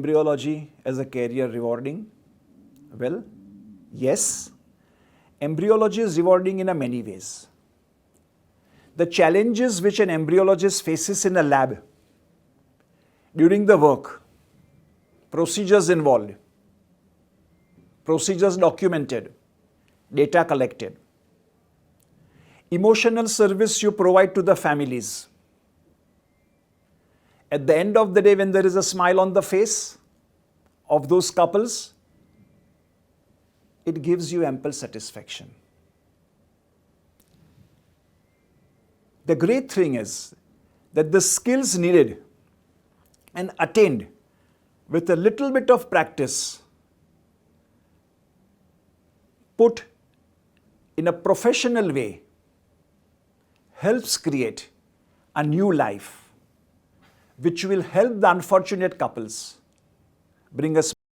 embryology as a career rewarding? Well, yes. Embryology is rewarding in many ways. The challenges which an embryologist faces in a lab during the work, procedures involved, procedures documented, data collected, emotional service you provide to the families. At the end of the day, when there is a smile on the face of those couples, it gives you ample satisfaction. The great thing is that the skills needed and attained with a little bit of practice, put in a professional way, helps create a new life which will help the unfortunate couples bring us